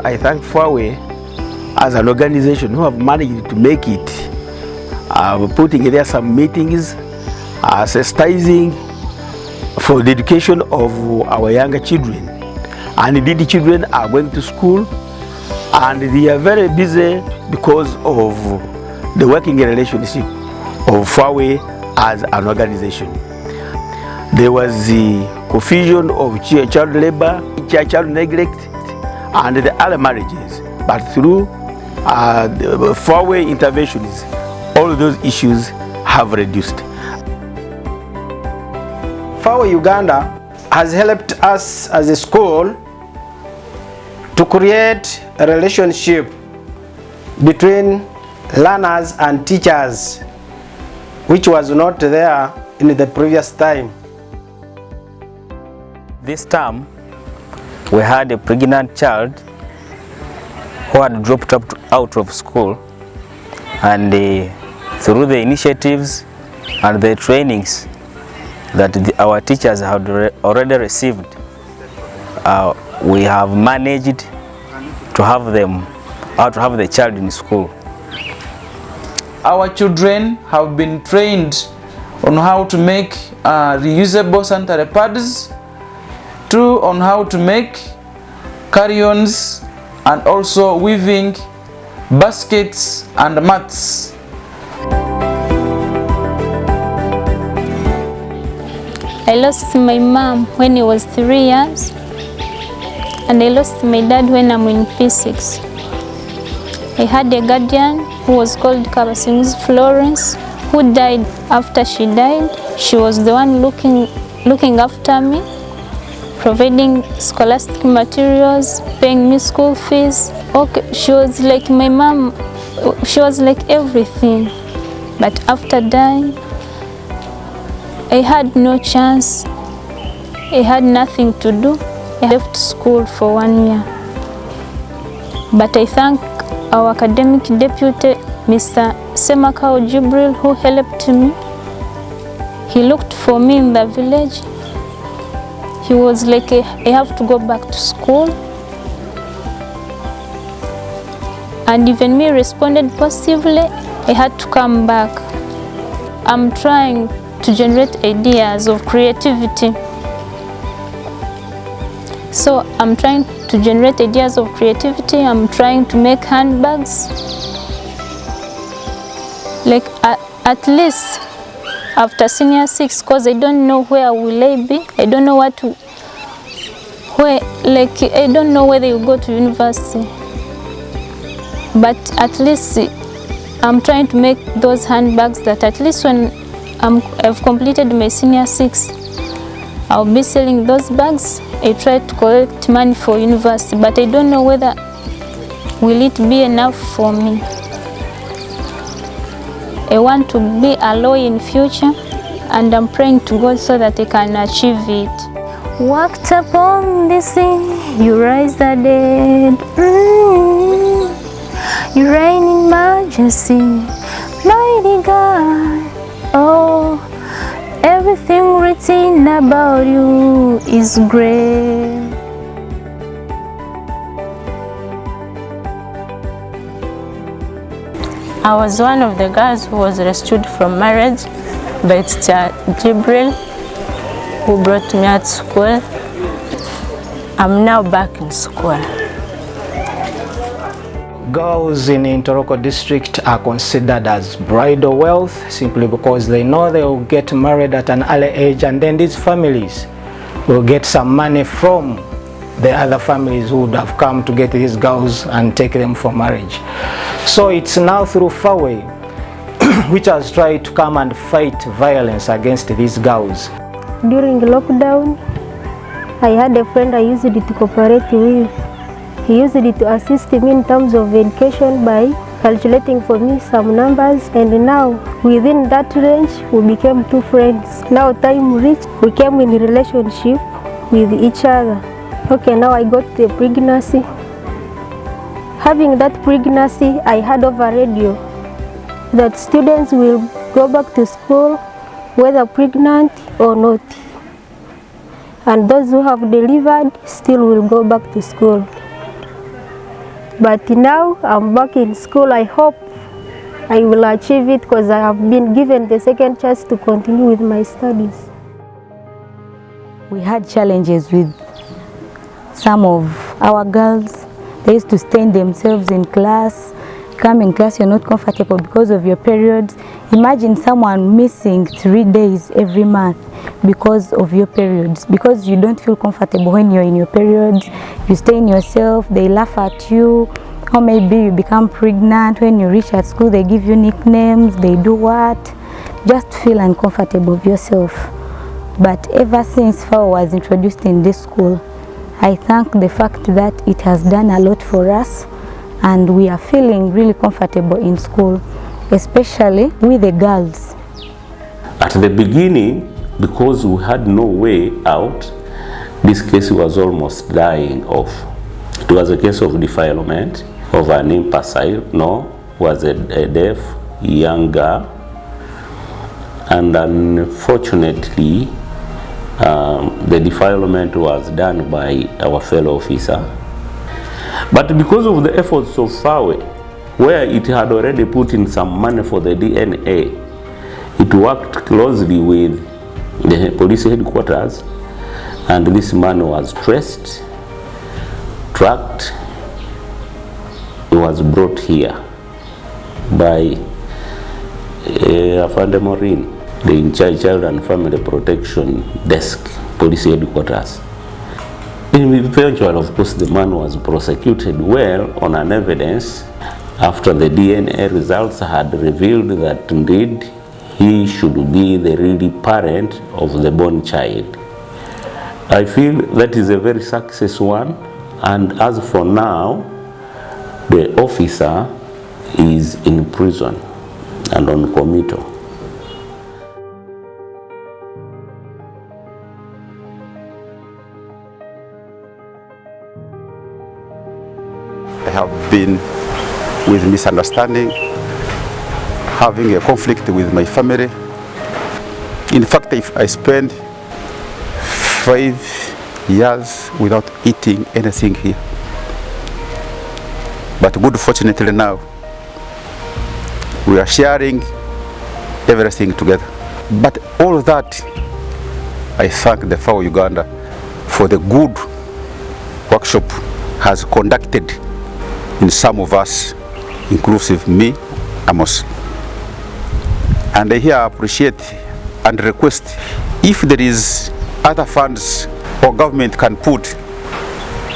I thank FAWE as an organization who have managed to make it, putting there some meetings, sensitizing for the education of our younger children. And indeed the children are going to school and they are very busy because of the working relationship of FAWE as an organization. There was the confusion of child labor, child neglect, and the early marriages. But through the FAWE interventions, all those issues have reduced. FAWE Uganda has helped us as a school to create a relationship between learners and teachers, which was not there in the previous time. This term, we had a pregnant child who had dropped out of school, and through the initiatives and the trainings that our teachers had already received, we have managed to have the child in school. Our children have been trained on how to make reusable sanitary pads, on how to make carry-ons, and also weaving baskets and mats. I lost my mom when I was 3 years, and I lost my dad when I'm in P6. I had a guardian who was called Kabasingu's Florence, who died. After she died, she was the one looking after me, providing scholastic materials, paying me school fees. Okay, she was like my mom, she was like everything. But after dying, I had no chance. I had nothing to do. I left school for 1 year. But I thank our academic deputy, Mr. Semakao Jibril, who helped me. He looked for me in the village. He was like, I have to go back to school. And even me responded positively. I had to come back. I'm trying to generate ideas of creativity. So I'm trying to generate ideas of creativity. I'm trying to make handbags. Like at least after senior 6, because I don't know where will I be. I don't know I don't know whether you go to university. But at least I'm trying to make those handbags that at least when I've completed my senior 6, I'll be selling those bags. I try to collect money for university, but I don't know whether will it be enough for me. I want to be a lawyer in future, and I'm praying to God so that I can achieve it. Walked upon the sea, you rise the dead. You reign in majesty, mighty God. Oh, everything written about you is great. I was one of the girls who was rescued from marriage by Teacher Jibril, who brought me at school. I'm now back in school. Girls in Ntoroko district are considered as bridal wealth simply because they know they will get married at an early age, and then these families will get some money from the other families who would have come to get these girls and take them for marriage. So it's now through FAWE which has tried to come and fight violence against these girls. During lockdown, I had a friend I used it to cooperate with. He used it to assist me in terms of education by calculating for me some numbers, and now within that range we became two friends. Now time reached, we came in a relationship with each other. Okay, now I got the pregnancy. Having that pregnancy, I heard over radio that students will go back to school whether pregnant or not, and those who have delivered still will go back to school. But now I'm back in school. I hope I will achieve it because I have been given the second chance to continue with my studies. We had challenges with some of our girls. They used to stain themselves in class. Come in class, you're not comfortable because of your periods. Imagine someone missing 3 days every month because of your periods, because you don't feel comfortable when you're in your periods. You stain yourself, they laugh at you, or maybe you become pregnant. When you reach at school, they give you nicknames, they do what? Just feel uncomfortable with yourself. But ever since FAWE was introduced in this school, I thank the fact that it has done a lot for us, and we are feeling really comfortable in school, especially with the girls. At the beginning, because we had no way out, this case was almost dying off. It was a case of defilement of an imbecile, was a deaf young girl, and unfortunately the defilement was done by our fellow officer. But because of the efforts of FAWE, where it had already put in some money for the DNA, it worked closely with the police headquarters, and this man was traced, tracked, he was brought here by Afande Maureen, the in-charge Child and Family Protection Desk, Police Headquarters. Eventually, of course, the man was prosecuted well on an evidence after the DNA results had revealed that indeed he should be the real parent of the born child. I feel that is a very successful one, and as for now, the officer is in prison and on committal. I have been with misunderstanding, having a conflict with my family. In fact, I spent 5 years without eating anything here. But good fortunately now, we are sharing everything together. But all that, I thank the FAWE Uganda for the good workshop has conducted in some of us, inclusive me, Amos. And I here appreciate and request if there is other funds or government can put,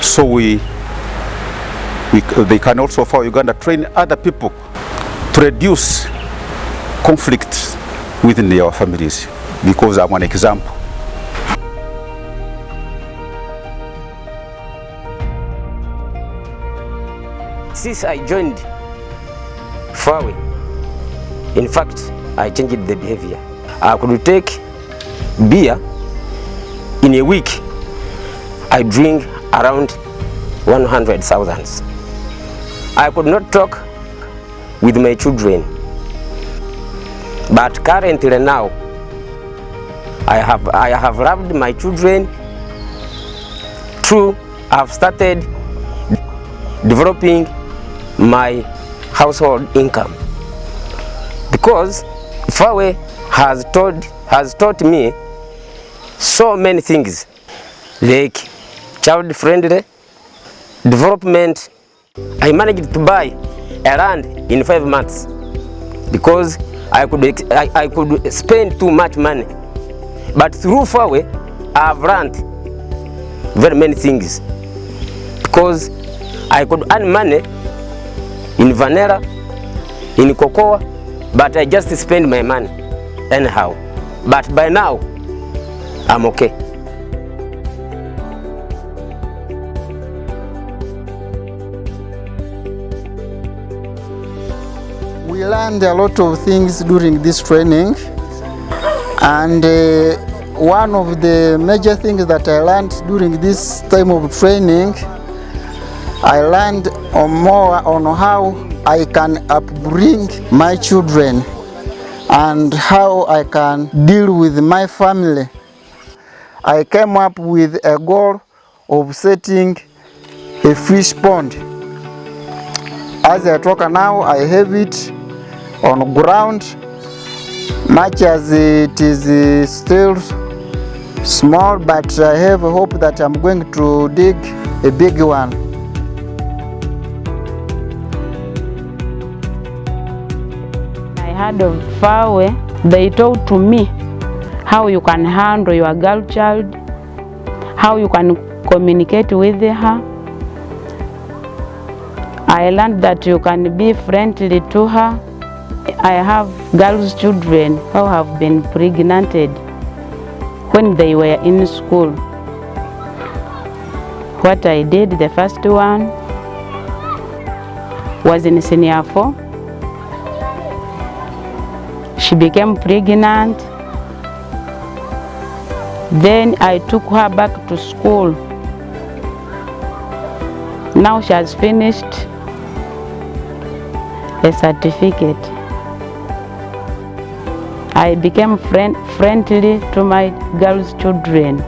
so they can also, FAWE Uganda, train other people to reduce conflicts within their families, because I'm an example. Since I joined FAWE, in fact, I changed the behavior. I could take beer in a week. I drink around 100,000. I could not talk with my children, but currently now, I have loved my children. True, I've started developing my household income, because FAWE has taught me so many things, like child-friendly development. I managed to buy a land in 5 months because I could spend too much money. But through FAWE, I have learned very many things, because I could earn money in vanilla, in cocoa, but I just spend my money anyhow. But by now, I'm okay. We learned a lot of things during this training, and one of the major things that I learned during this time of training, I learned more on how I can upbring my children and how I can deal with my family. I came up with a goal of setting a fish pond As I talk now, I have it on ground, much as it is still small, but I have hope that I'm going to dig a big one. I heard of FAWE. They taught to me how you can handle your girl child, how you can communicate with her. I learned that you can be friendly to her. I have girls' children who have been pregnanted when they were in school. What I did, the first one was in senior 4. She became pregnant. Then I took her back to school. Now she has finished a certificate. I became friendly to my girls' children.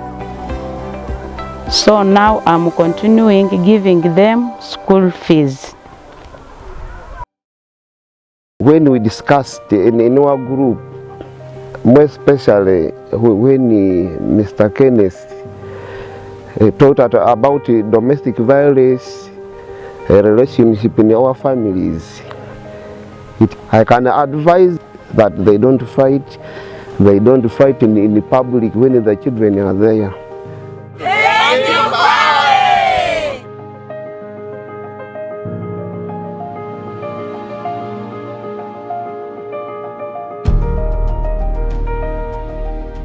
So now I'm continuing giving them school fees. When we discussed in our group, more especially when Mr. Kenneth taught us about domestic violence, relationship in our families, I can advise that they don't fight in the public when the children are there.